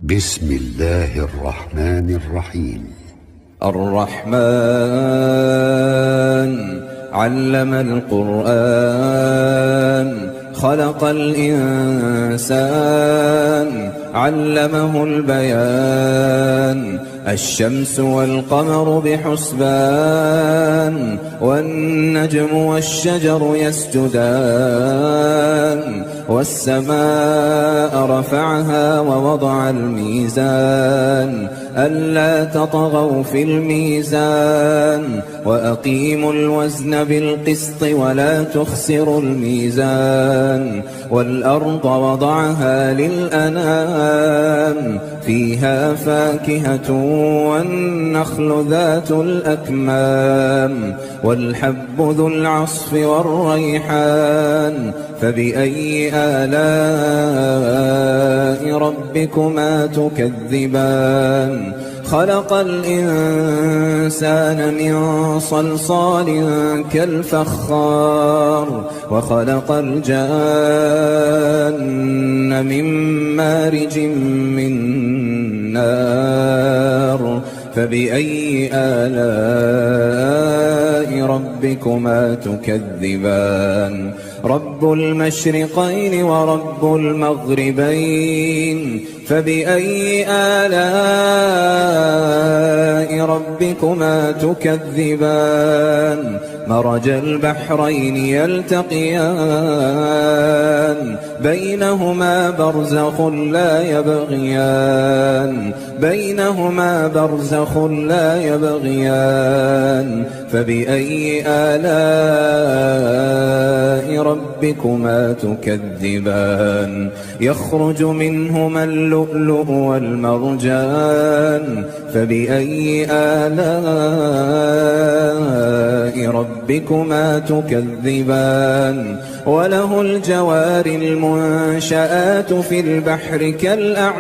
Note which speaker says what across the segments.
Speaker 1: بسم الله الرحمن الرحيم.
Speaker 2: الرحمن علم القرآن خلق الإنسان علمه البيان الشمس والقمر بحسبان والنجم والشجر يسجدان والسماء رفعها ووضع الميزان ألا تطغوا في الميزان وأقيموا الوزن بالقسط ولا تخسروا الميزان والأرض وضعها للأنام فيها فاكهة والنخل ذات الأكمام والحب ذو العصف والريحان فبأي آلاء ربكما تكذبان خلق الإنسان من صلصال كالفخار وخلق الجان من مارج من نار فبأي آلاء ربكما تكذبان رب المشرقين ورب المغربين فبأي آلاء ربكما تكذبان مرج البحرين يلتقيان بينهما برزخ لا يبغيان فبأي آلاء ربكما تكذبان يخرج منهما اللؤلؤ والمرجان فبأي آلاء ربكما تكذبان وله الجوار المنشآت في البحر كالأعلام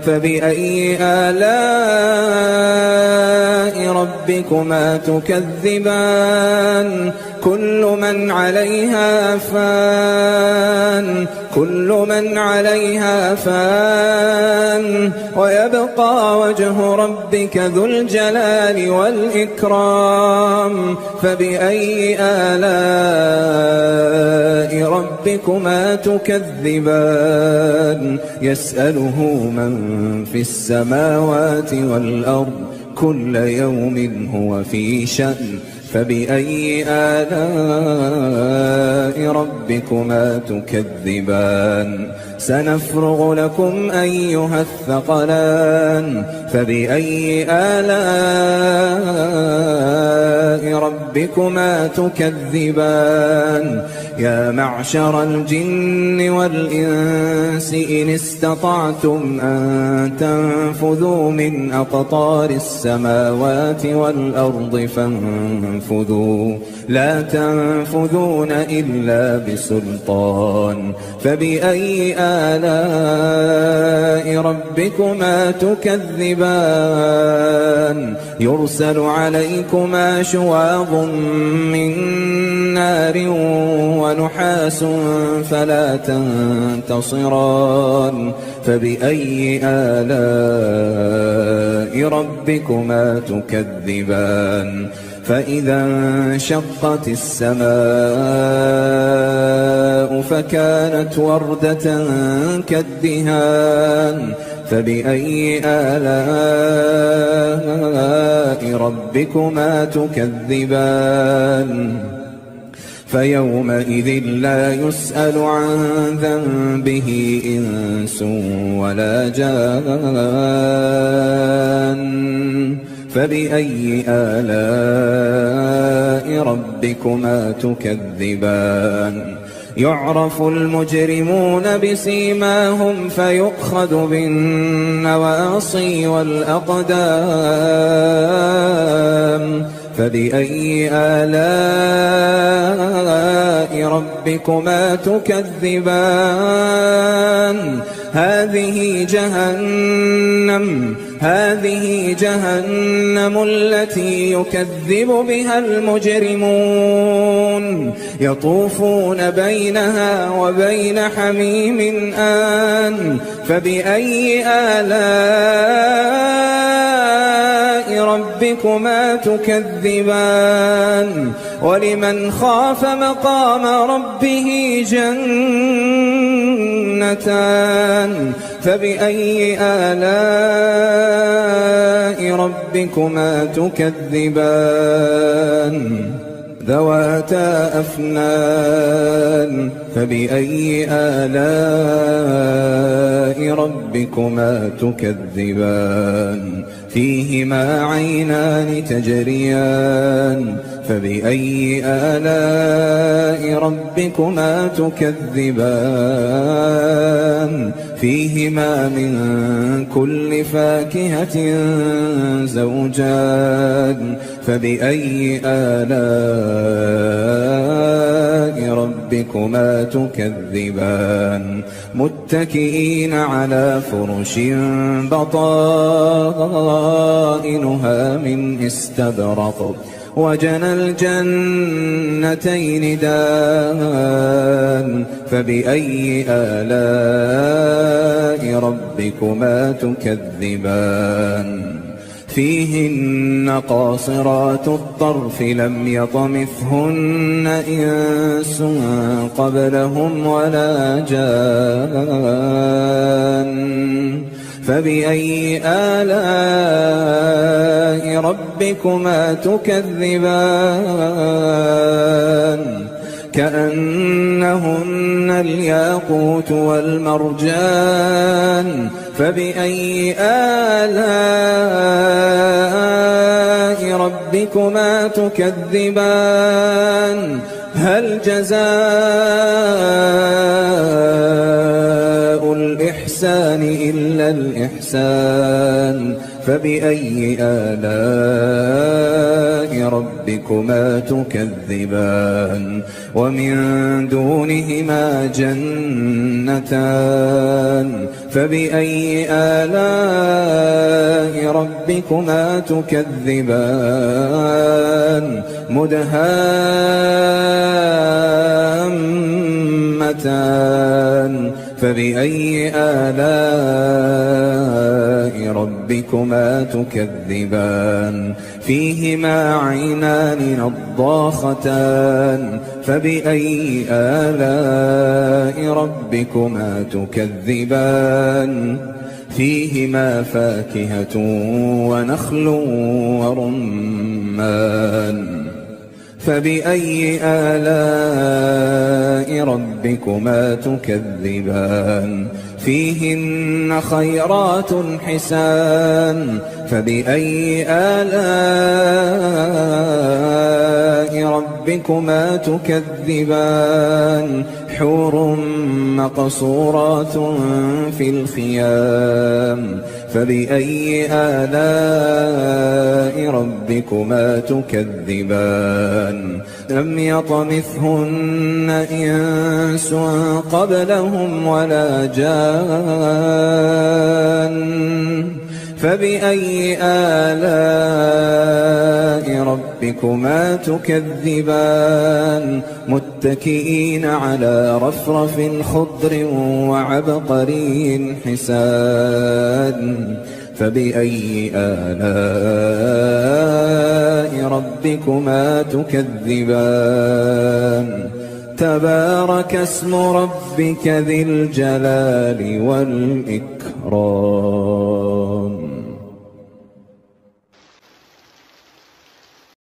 Speaker 2: فبأي آلاء ربكما تكذبان كل من عليها فان ويبقى وجه ربك ذو الجلال والإكرام فبأي آلاء ربكما تكذبان يسأله من في السماوات والأرض كل يوم هو في شأن فبأي آلاء ربكما تكذبان سنفرغ لكم أيها الثقلان فبأي آلاء ربكما تكذبان يا معشر الجن والإنس إن استطعتم أن تنفذوا من أقطار السماوات والأرض فانفذوا لا تنفذون إلا بسلطان فبأي آلاء ربكما تكذبان يرسل عليكما شواظ من نار ونحاس فلا تنتصران فبأي آلاء ربكما تكذبان فإذا انشقت السماء فكانت وردة كالدهان فبأي آلاء ربكما تكذبان فيومئذ لا يسأل عن ذنبه إنس ولا جان فبأي آلاء ربكما تكذبان يعرف المجرمون بسيماهم فيؤخذ بالنواصي والأقدام فبأي آلاء ربكما تكذبان هذه جهنم التي يكذب بها المجرمون يطوفون بينها وبين حميم آن فبأي آلاء ربكما تكذبان ولمن خاف مقام ربه جنتان فبأي آلاء ربكما تكذبان ذواتا أفنان فبأي آلاء ربكما تكذبان فيهما عينان تجريان فبأي آلاء ربكما تكذبان فيهما من كل فاكهة زوجان فبأي آلاء ربكما تكذبان متكئين على فرش بطائنها من استبرق وجنى الجنتين دان فبأي آلاء ربكما تكذبان فيهن قاصرات الطرف لم يطمثهن إنس قبلهم ولا جان فبأي آلاء ربكما تكذبان كأنهن الياقوت والمرجان فبأي آلاء ربكما تكذبان هل جزاء الإحسان إلا الإحسان فبأي آلاء ربكما تكذبان ومن دونهما جنتان فبأي آلاء ربكما تكذبان مدهامتان فبأي آلاء ربكما تكذبان فيهما عينان نضاختان فبأي آلاء ربكما تكذبان فيهما فاكهة ونخل ورمان فبأي آلاء ربكما تكذبان فيهن خيرات حسان فبأي آلاء ربكما تكذبان حور مقصورات في الخيام فبأي آلاء ربكما تكذبان لم يطمثهن إنس قبلهم ولا جان فبأي آلاء ربكما تكذبان متكئين على رفرف خضر وعبقري حسان فبأي آلاء ربكما تكذبان تبارك اسم ربك ذي الجلال والإكرام